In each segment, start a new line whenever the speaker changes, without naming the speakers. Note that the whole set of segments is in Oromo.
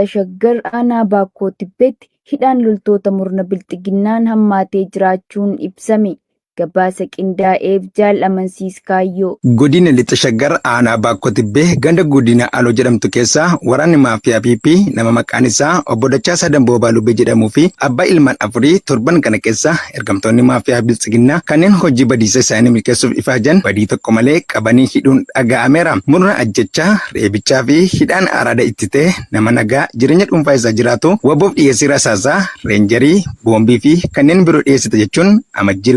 lixa shaggar aanaa Baakkoo Tibbeetti hidhaan loltoota murna bilxiginnaan hammaatee jiraachuun ibsame. Gabaasa qindaa'eef Jaal Amansiis Kaayyoo.
Godina lixa shaggar aanaa Baakkoo Tibbee ganda godina Aloo jedhamtu keessa waraanni maafiyaa PP nama maqaan isaa obbo Dachaasaa Damboo Lubee jedhamuu fi abbaa ilmaan afurii torban kana keessa ergamtoonni maafiyaa bilxiginnaa kanneen hojii badiisa isaanii milkeessuuf ifaajan badii tokko malee qabanii hidhuun dhaga'ameera. Murna ajjechaa, reebichaa fi hidhaan araada ittitee nama nagaa jireenya dhuunfaa isaa jiraatu waboof dhiyeessii rasaasaa, reenjarii, boombii fi kanneen biroo dhiyeessite jechuun amajjii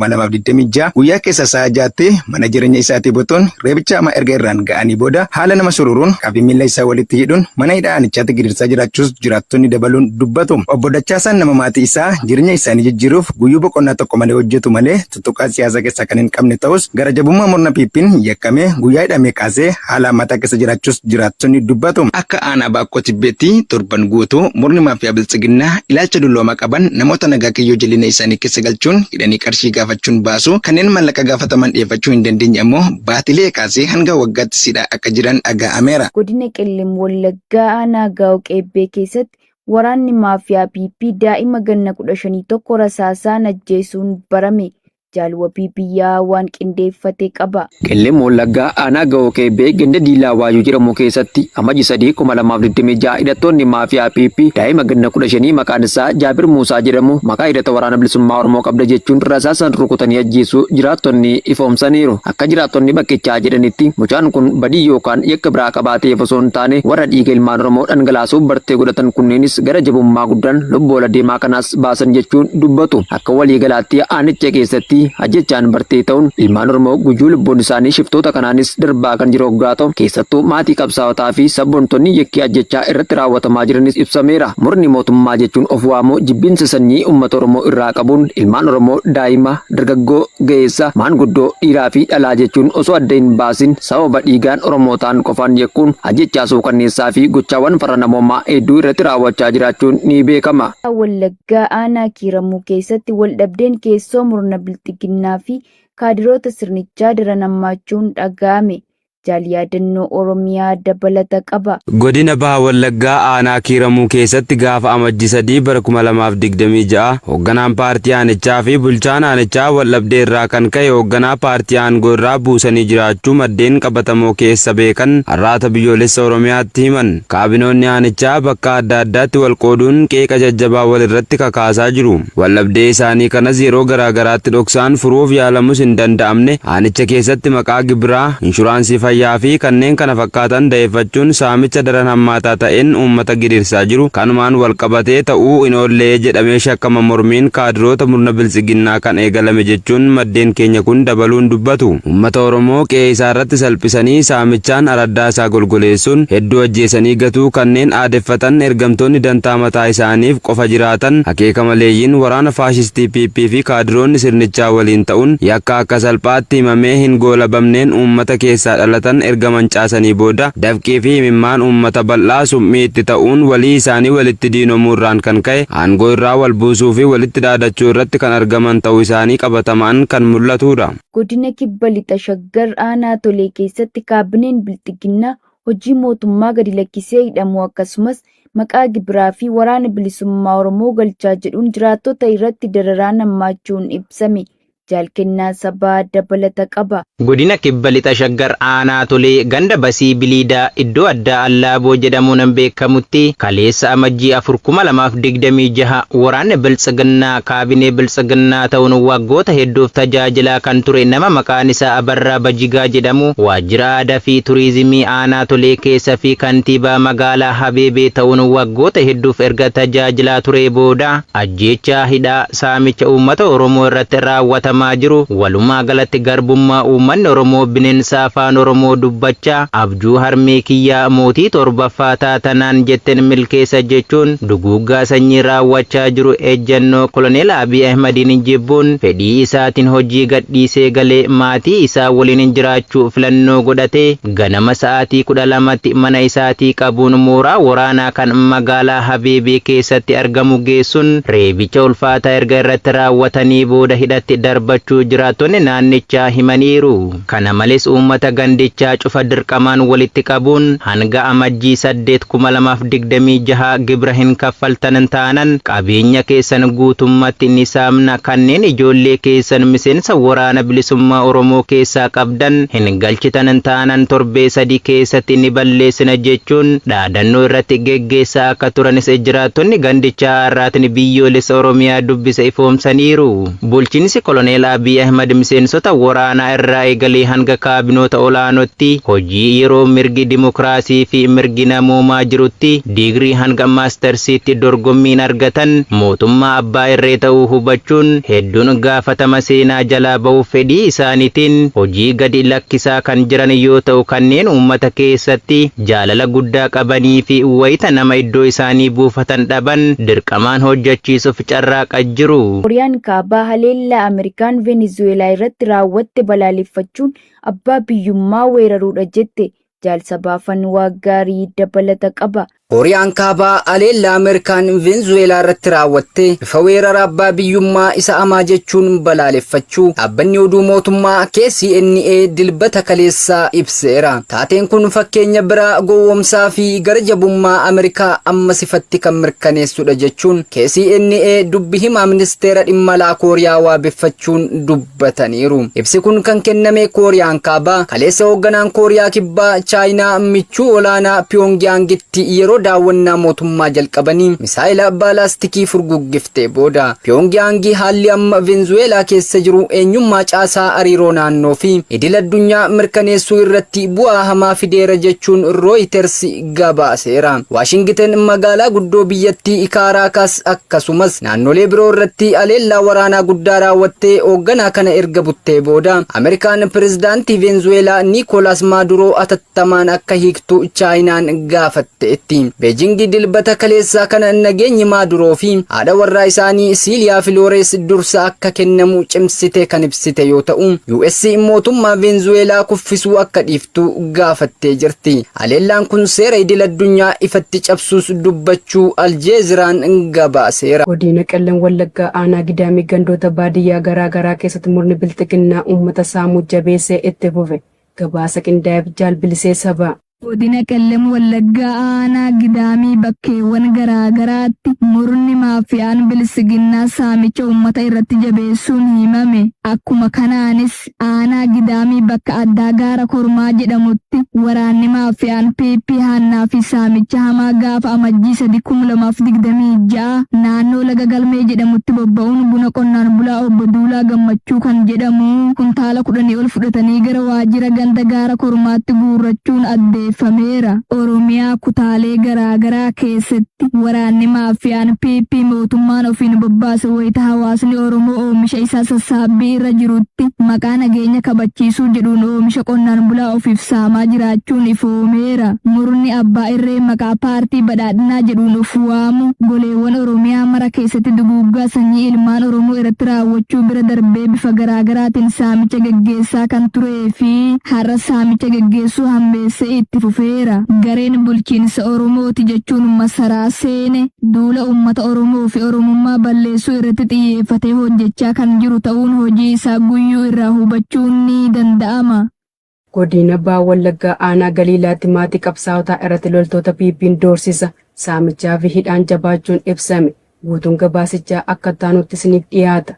2026 guyyaa keessa sa'a jaatti mana jireenya isaatii botoon reebicha ama erga irraan ga'anii booda haala nama sururuun qabii miila isaa walitti hidhuun mana hidhaanichaatti gidirsaa jiraachuus jiraattonni dabaluun dubbatu. Obbo Dachaasaan nama maatii isaa jireenya isaanii jijjiiruuf guyyuu boqonnaa tokko malee hojjetu malee tuttuqaa siyaasaa keessaa kan hin qabne ta'us gara jabummaa murna PP'n yakkamee guyyaa hidhamee kaasee haala ammataa keessa jiraachuus jiraattonni dubbatu. Akka aanaa Baakkoo Tibbeetti torban guutuu murni maafiyaa bilxiginnaa ilaalcha dulloomaa qaban namoota nagaa kiyyoo jilina isaanii keessa galchuun hidhanii qarshii gaafachuun baasu kanneen mallaqa gaafataman dhiyeeffachuu hin dandeenye ammoo baatilee kaasee hanga waggaatti sidhaa akka jiran dhaga'ameera.
Godina Qellem Wallaggaa aanaa Gaa'oo Qeebbee keessatti waraanni maafiyaa PP daa'ima ganna 15 rasaasaan ajjeesuun barame. Jaalwa biyyaa waan qindeeffate qaba.
Qellem Wallaggaa aanaa Gaa'oo Qeebbee ganda Diilaa Waayuu jedhamu keessatti amajji 3 2026 hidhattoonni maafiyaa PP daa'ima ganna 15 maqaan isaa Jaabir Muusaa jedhamu maqaa hidhata waraana bilisummaa Oromoo qabda jechuun rasaasaan rukutanii ajjeesuu jiraattonni ifoomsaniiru. Akka jiraattonni bakkichaa jedhanitti mucaan kun badii yookaan yakka biraa qabaatee osoo hin taane warra dhiiga ilmaan Oromoo dhangalaasuuf bartee godhatan kunneenis gara jabummaa guddaan lubboola deemaa kanaas baasan jechuun dubbatu. Akka waliigalaatti aanicha keessatti ajjechaan bartee ta'uun ilmaan Oromoo guyyuu lubbuun isaanii shiftoota kanaanis darbaa kan jiru hoggaa ta'u keessattuu maatii qabsaa'otaa fi sabboontonni yakkii ajjechaa irratti raawwatamaa jiranis ibsameera. Murni mootummaa jechuun of waamu jibbinsa sanyii uummata Oromoo irraa qabuun ilmaan Oromoo daa'ima, dargaggoo, ga'eessa, maanguddoo, dhiiraa fi dhalaa jechuun osoo adda hin baasin sababa dhiigaan Oromootaan qofaan yakkuun ajjechaa suukanneessaa fi gochaawwan farra namoomaa hedduu irratti raawwachaa jiraachuun ni beekama.
Wallaggaa aanaa Kiiramuu keessatti waldhabdeen keessoo murna bilxiginnaa fi kaadiroota sirnichaa daran hammaachuun dhaga'ame. Jaal yaadannoo Oromiyaa dabalata qaba.
Godina Baha Wallaggaa aanaa Kiiramuu keessatti gaafa amajjii 3 bara 2026 hoogganaan paartii aanichaa fi bulchaan aanichaa waldhabdee irraa kan ka'e hoogganaa paartii aangoo irraa buusanii jiraachuu maddeen qabatamoo keessa beekan har'aata biyyoolessa Oromiyaatti himan. Kaabinoonni aanichaa bakka adda addaatti wal qooduun qeeqa jajjabaa wal irratti kakaasaa jiru. Waldhabdee isaanii kanas yeroo garaagaraatti dhoksaan furuuf yaalamus hin danda'amne aanicha keessatti maqaa gibiraa, inshuraansii fayyaa fi kanneen kana fakkaatan da'eeffachuun saamicha daran hammaataa ta'een uummata gidirsaa jiru kanumaan wal qabatee ta'uu hin oollee jedhamee shakkama mormiin kaadiroota murna bilxiginnaa kan eegalame jechuun maddeen keenya kun dabaluun dubbatu. Uummata Oromoo qe'ee isaa irratti salphisanii saamichaan araddaa isaa golgoleessuun hedduu ajjeesanii gatuu kanneen aadeffatan ergamtoonni dantaa mataa isaaniif qofa jiraatan akeeka maleeyyiin waraana faashistii PP fi kaadiroonni sirnichaa waliin ta'uun yakka akka salphaatti himamee hin goolabamneen uummata keessaa dhalatan erga mancaasanii booda dafqii fi himimmaan uummata bal'aa summii itti ta'uun walii isaanii walitti diinomuurraan kan ka'e aangoo irraa wal buusuu fi walitti dhaadachuu irratti kan argaman ta'uu isaanii qabatamaan kan mul'atudha.
Godina Kibba Lixa Shaggar aanaa Tolee keessatti kaabineen bilxiginnaa hojii mootummaa gadi lakkisee hidhamuu akkasumas maqaa gibiraa fi waraana bilisummaa Oromoo galchaa jedhuun jiraattota irratti dararaan hammaachuun ibsame. Jaal Kennaa Sabaa dabalata qaba.
Godina Kibba Lixa Shaggar aanaa Tolee ganda Basii Biliidaa iddoo addaa Allaaboo jedhamuun beekamutti kaleessa amajjii 2026 waraanni biltsiginnaa kaabinee biltsiginnaa ta'uun waggoota hedduuf tajaajilaa kan ture nama maqaan isaa Abarraa Bajigaa jedhamu waajjira aadaa fi turizimii aanaa Tolee keessa fi kantiibaa magaalaa Habeebee ta'uun waggoota hedduuf erga tajaajilaa ture booda ajjeechaa hidhaa saamicha uummata Oromoo irratti raawwatama jiru. Walumaa galatti garbummaa uummanni Oromoo bineensa afaan Oromoo dubbachaa abjuu harmee kiyyaa mootii torbaffaa taatanaan jetten milkeessa jechuun duguuggaa sanyii raawwachaa jiru ejjennoo Koloneel Abiy Ahmediin jibbuun fedhii isaatiin hojii gadhiisee galee maatii isaa waliin jiraachuu filannoo godhatee ganama sa'aatii 12tti mana isaatii qabuun mooraa waraanaa kan magaalaa Habeebee keessatti argamu geessuun reebicha ulfaataa erga irratti raawwatanii booda hidhatti darba dhaabbachuu jiraattonni naannichaa himaniiru. Kana malees uummata gandichaa cufa dirqamaan walitti qabuun hanga amajjii 8,2026 gibira hin kaffaltan taanan qabeenya keessan guutummaatti ni saamna, kanneen ijoollee keessan miseensa waraana bilisummaa Oromoo keessaa qabdan hin galchitan taanan torbee 3 keessatti ni balleessina jechuun dhaadannoo irratti geggeessaa akka turanis jiraattonni gandichaa har'aatiin biyyoolessa Oromiyaa dubbisa ifoomsaniiru. Bulchiinsi Koloneel Abiy Ahmed miseensota waraanaa irraa eegalee hanga kaabinoota olaanootti hojii yeroo mirgi dimokiraasii fi mirgi namoomaa jirutti digirii hanga maastarsiitti dorgommiin argatan mootummaa abbaa irree ta'uu hubachuun hedduun gaafatama seenaa jalaa ba'uuf fedhii isaaniitiin hojii gadi lakkisaa kan jiran yoo ta'u, kanneen uummata keessatti jaalala guddaa qabanii fi wayita nama iddoo isaanii buufatan dhaban dirqamaan hojjechiisuuf carraaqaa jiru.
Kooriyaan kaabaa haleellaa Ameerikaan Venezuelaa irratti raawwatte balaaleffachuun abbaa biyyummaa weeraruudha jette. Jaalsabaafan waa gaarii dabalata qaba.
Kooriyaan kaabaa haleellaa Ameerikaan Venezuelaa irratti raawwatte bifa weerara abbaa biyyummaa isa amaa jechuun balaaleffachuu dhaabbanni oduu mootummaa KCNA dilbata kaleessaa ibseera. Taateen kun fakkeenya biraa gowwoomsaa fi gara jabummaa Ameerikaa ammas ifatti kan mirkaneessudha jechuun KCNA dubbi himaa ministeera dhimma alaa Kooriyaa waabeffachuun dubbataniiru. Ibsi kun kan kenname Kooriyaan kaabaa kaleessa hoogganaan Kooriyaa kibbaa Chaayinaa michuu olaanaa Pyongyangitti yeroo daawwannaa mootummaa jalqabanii misaayila baalaastikii furguggiftee booda. Pyongyangi haalli amma Venezuelaa keessa jiru eenyummaa caasaa hariiroo naannoo fi idil addunyaa mirkaneessuu irratti bu'aa hamaa fideera jechuun Reuters gabaaseera. Waashingten magaalaa guddoo biyyattii Kaaraakaas akkasumas naannolee biroo irratti haleellaa waraanaa guddaa raawwattee hoogganaa kana erga buttee booda Ameerikaan pirezidaantii Venezuelaa Niikoolaas Maaduroo atattamaan akka hiiktu Chaayinaan gaafatteetti. Beejingi dilbata kaleessaa kana nageenyi Maaduroo fi haadha warraa isaanii Siiliyaa Filoores dursa akka kennamu cimsite kan ibsite yoo ta'u, US mootummaa Venezuelaa kuffisuu akka dhiiftu gaafattee jirti. Haleellaan kun seera idil addunyaa ifatti cabsuus dubbachuu Aljeeziraan gabaaseera.
Godina Qellem Wallaggaa aanaa Gidaamii gandoota baadiyyaa garaa garaa keessatti murni bilxiginnaa uummata saamuu jabeessee itti fufe. Gabaasa qindaa'eef jaalbilisee saba.
Godina Qellem Wallaggaa aanaa Gidaamii bakkeewwan garaa garaatti murni maafiyaan bilisiginnaa saamicha uummata irratti jabeessuun himame. Akkuma kanaanis aanaa Gidaamii bakka addaa gaara kormaa jedhamutti waraanni maafiyaan PP Hannaa fi saamicha hamaa gaafa amajjii 2026 naannoo laga galmee jedhamutti bobba'uun buna qonnaan bulaa obbo Duulaa Gammachuu kan jedhamu kuntaala 10 ol fudhatanii gara waajjira ganda gaara kormaatti guurrachuun addeeffameera. Oromiyaa kutaalee garaa garaa keessatti waraanni maafiyaan PP mootummaan ofiin bobbaase wayita hawaasni Oromoo oomisha isaa sassaabbii irra jirutti maqaa nageenya kabachiisuu jedhuun oomisha qonnaan bulaa ofiif saamaa jiraachuun ifoomeera. Murni abbaa irree maqaa paartii badhaadhinaa jedhuun of waamu goleewwan Oromiyaa mara keessatti duguuggaa sanyii ilmaan Oromoo irratti raawwachuu bira darbee bifa garaa garaatiin saamicha gaggeessaa kan turee fi har'a saamicha gaggeessuu hammeessee itti fufeera. Gareen bulchiinsa Oromooti jechuun masaraa seene duula uummata Oromoo fi Oromummaa balleessuu irratti xiyyeeffatee hojjechaa kan jiru ta'uun hojii isaa guyyuu irraa hubachuun ni danda'ama.
Godina Baha Wallaggaa aanaa Galiilaatti maatii qabsaa'otaa irratti loltoota PP'n doorsisa saamichaa fi hidhaan jabaachuun ibsame. Guutuun gabaasichaa akka taanutti isiniif dhiyaata.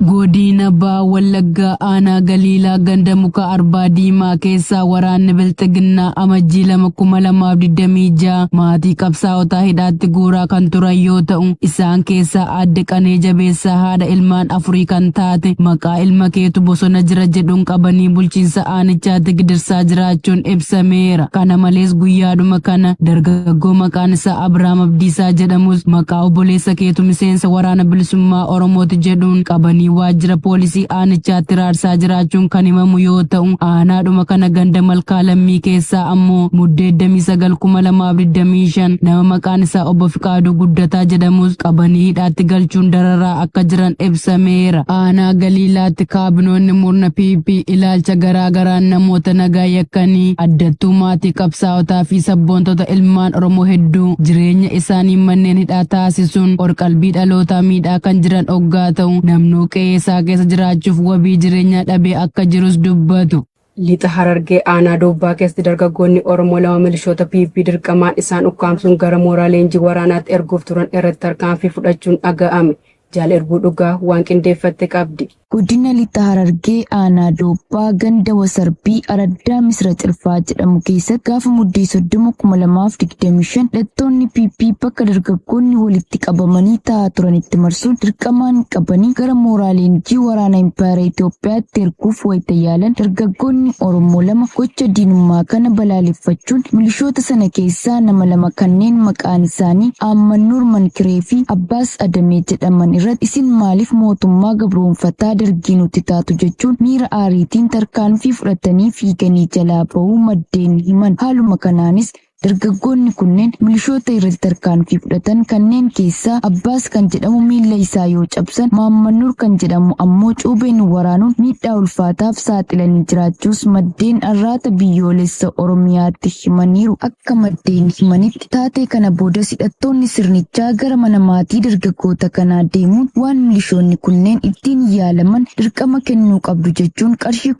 Godina Baha Wallaggaa aanaa Galiilaa ganda muka arbaa diimaa keessaa waraanni bilxiginnaa amajjii 2026 maatii qabsaa'otaa hidhaatti guuraa kan turan yoo ta'u, isaan keessaa aadde Qanee Jabeessaa haadha ilmaan afurii kan taate maqaa ilma keetu bosona jira jedhuun qabanii bulchiinsa aanichaatti gidirsaa jiraachuun ibsameera. Kana malees guyyaadhuma kana dargaggoo maqaan isaa Abrahaam Abdiisaa jedhamus maqaa obboleessa keetu miseensa waraana bilisummaa Oromooti jedhuun qabanii waajjira poolisii aanichaatti raarsaa jiraachuun kan himamu yoo ta'u, aanaadhuma kana ganda malkaa lammii keessaa ammoo muddee 29/2025 nama maqaan isaa obbo Fiqaaduu Guddataa jedhamus qabanii hidhaatti galchuun dararaa akka jiran ibsameera. Aanaa Galiilaatti kaabinoonni murna PP ilaalcha garaa garaan namoota nagaa yakkanii addattuu maatii qabsaa'otaa fi sabboontota ilmaan Oromoo hedduu jireenya isaanii manneen hidhaa taasisuun qorqalbii dhalootaa miidhaa kan jiran oggaa ta'u namnuu qe'ee isaa keessa jiraachuuf wabii jireenyaa dhabee akka jirus dubbatu.
Lixa Harargee aanaa Doobbaa keessatti dargaggoonni Oromoo 2 milishoota PP dirqamaan isaan ukkaamsuun gara mooraa leenjii waraanaatti erguuf turan irratti tarkaanfii fudhachuun dhaga'ame. Jaal Erbuu Dhugaa waan qindeeffatte qabdi.
Godina Lixa Harargee aanaa Doobbaa ganda Wasarbii Araddaa Misira Cilfaa jedhamu keessatti gaafa muddee 30,2025 hidhattoonni PP bakka dargaggoonni walitti qabamanii taa'aa turanitti marsuun dirqamaan qabanii gara mooraa leenjii waraana Impaayera Itoophiyaatti erguuf wayita yaalan dargaggoonni Oromoo 2 gocha diinummaa kana balaaleffachuun milishoota sana keessaa nama 2 kanneen maqaan isaanii Aammannuur Mankiree fi Abbaas Adamee jedhaman irratti isin maaliif mootummaa gabroonfataa dargii nuti taatu jechuun miira aariitiin tarkaanfii fudhatanii fiiganii jalaa bahuu maddeen himan. Haaluma kanaanis dargaggoonni kunneen milishoota irratti tarkaanfii fudhatan kanneen keessaa Abbaas kan jedhamu miila isaa yoo cabsan Maammannuur kan jedhamu ammoo cuubeen waraanuun miidhaa ulfaataaf saaxilanii jiraachuus maddeen arraata biyyoolessa Oromiyaatti himaniiru. Akka maddeen himanitti taatee kana boodas hidhattoonni sirnichaa gara mana maatii dargaggoota kanaa deemuun waan milishoonni kunneen ittiin yaalaman dirqama kennuu qabdu jechuun qarshii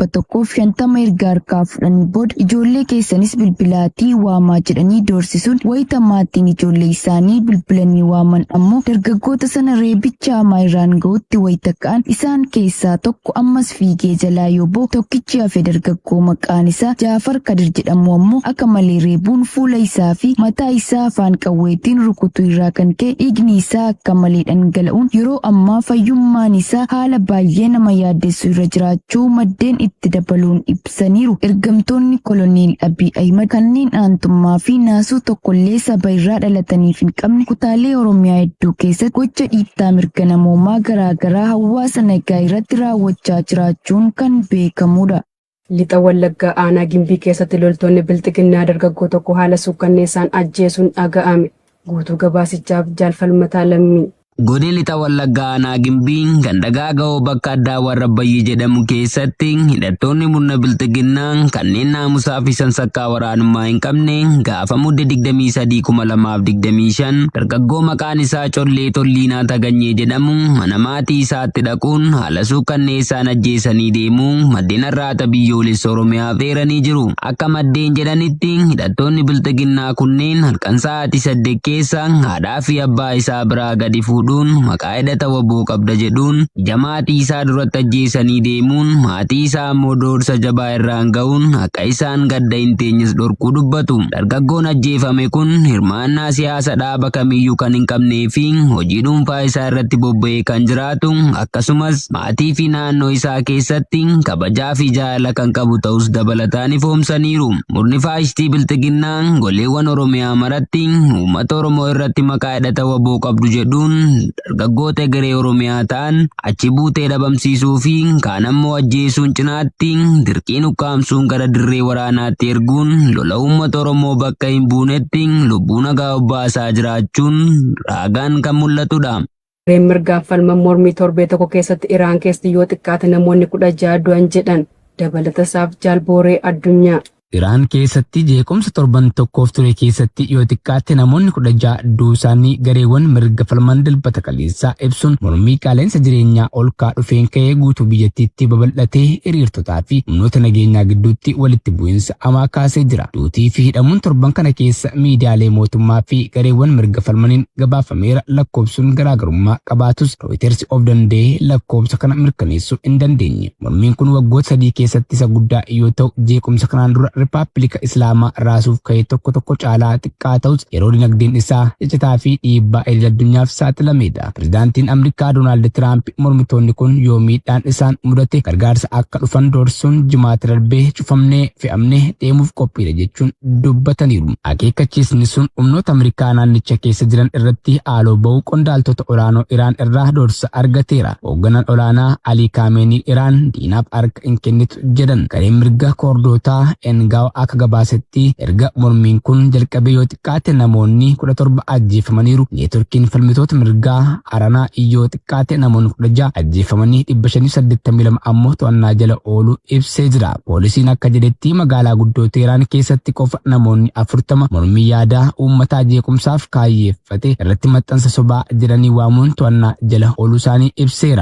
150 erga harkaa fudhanii booda ijoollee keessanis bilbilaatii waamaa jedhanii doorsisuun wayita maatiin ijoollee isaanii bilbilanii waaman ammoo dargaggoota sana reebicha hamaa irraan ga'utti wayita ka'an isaan keessaa tokko ammas fiigee jalaa yoo ba'u tokkichi hafe dargaggoo maqaan isaa Jaafar Kadir jedhamu ammoo akka malee reebuun fuula isaa fi mataa isaa afaan qawweetiin rukutu irraa kan ka'e dhiigni isaa akka malee dhangala'uun yeroo ammaa fayyummaan isaa haala baay'ee nama yaaddessu irra jiraachuu maddeen itti dabaluun ibsaniiru. Ergamtoonni koloneel Abiy Ahimad kanneen aantummaa fi naasuu tokkollee saba irraa dhalataniif hin qabne kutaalee Oromiyaa hedduu keessatti gocha dhiittaa mirga namoomaa garaagaraa hawaasa nagaa irratti raawwachaa jiraachuun kan beekamudha.
Lixa Wallaggaa aanaa Gimbii keessatti loltoonni Bilxiginnaa dargaggoo tokko haala suukkanneessaan ajjeesuun dhaga'ame. Guutuu gabaasichaaf Jaal Falmataa Lammii.
Godina Lixa Wallaggaa aanaa Gimbii ganda gaaga'oo bakka addaa warra Bayyii jedhamu keessatti hidhattoonni murna Bilxiginnaa kanneen naamusaa fi sansakkaa waraanummaa hin qabne gaafa muddee 23/2025 dargaggoo maqaan isaa Collee Tolliinaa Taganyee jedhamu mana maatii isaatti dhaquun haala suukkanneessaan ajjeesanii deemuu maddeen arraata biyyoolessa Oromiyaa feeranii jiru. Akka maddeen jedhanitti hidhattoonni Bilxiginnaa kunneen halkan sa'aatii 8 keessa haadhaa fi abbaa isaa biraa gadi fuudhu maqaa hidhata waboo qabda jedhuun jamaatii isaa duratti ajjeesanii deemuun maatii isaa ammoo doorsa jabaa irraan ga'uun akka isaan gadda hin teenyes dhorkuu dubbatu. Dargaggoon ajjeefame kun hirmaannaa siyaasa dhaaba kamiyyuu kan hin qabnee fi hojii dhuunfaa isaa irratti bobba'ee kan jiraatu akkasumas maatii fi naannoo isaa keessatti kabajaa fi jaalala kan qabu ta'us dabalataan ifoomsaniiru. Murni faashistii Bilxiginnaa goleewwan Oromiyaa maratti uummata Oromoo irratti maqaa hidhata waboo qabdu jedhuun dargaggoota egeree Oromiyaa ta'an achi buutee dhabamsiisuu fi kaan ammoo ajjeesuun cinaatti dirqiin ukkaamsuun gara dirree waraanaatti erguun lola uummata Oromoo bakka hin buunetti lubbuu nagaa obbaasaa jiraachuun raagaan kan mul'atudha.
Gareen mirgaaf falma mormii torbee tokko keessatti Iraan keessatti yoo xiqqaate namoonni 16 du'an jedhan dabalatasaaf Jaal Booree Addunyaa.
Iraan keessatti jeequmsa torban tokkoof ture keessatti yoo xiqqaate namoonni 16 du'uu isaanii gareewwan mirga falman dilbata kaleessaa ibsuun mormii qaala'insa jireenyaa ol ka'aa dhufeen ka'ee guutuu biyyattiitti babal'atee hiriirtotaa fi humnoota nageenyaa gidduutti walitti bu'iinsa hamaa kaasee jira. Duutii fi hidhamuun torban kana keessa miidiyaalee mootummaa fi gareewwan mirga falmaniin gabaafameera. Lakkoobsuun garaagarummaa qabaatus Reuters of danda'ee lakkoobsa kana mirkaneessuu hin dandeenye. Mormiin kun waggoota 3 keessatti isa guddaa yoo ta'u jeequmsa kanaan dura Ripaabilika Islaamaa raasuuf ka'ee tokko caalaa xiqqaa ta'us yeroo dinagdeen isaa iccitaa fi dhiibbaa idil addunyaaf saaxilamedha. Pireezidaantiin Ameerikaa Doonaald Tiraamp mormitoonni kun yoo miidhaan isaan mudate gargaarsa akka dhufan doorsuun jimaata darbee cufamnee fe'amnee deemuuf qophiidha jechuun dubbataniiru. Akeekkachiisni sun humnoota Ameerikaa naannicha keessa jiran irratti haaloo ba'uu qondaaltota olaanoo Iraan irraa doorsa argateera. Hoogganaan olaanaa Alii Kaameenii Iraan diinaaf harka hin kennitu jedhan. Gareen mirga koordootaa Gaa'o akka gabaasetti erga mormiin kun jalqabee yoo xiqqaate namoonni 17 ajjeefamaniiru. Neetworkiin falmitoota mirgaa Aranaa yoo xiqqaate namoonni 16 ajjeefamanii 582 ammoo to'annaa jala ooluu ibsee jira. Poolisiin akka jedhetti magaalaa guddoo Teheraan keessatti qofa namoonni 40 mormii yaadaa uummataa jeequmsaaf kaayyeeffate irratti maxxansa sobaa jedhanii waamuun to'annaa jala ooluu isaanii ibseera.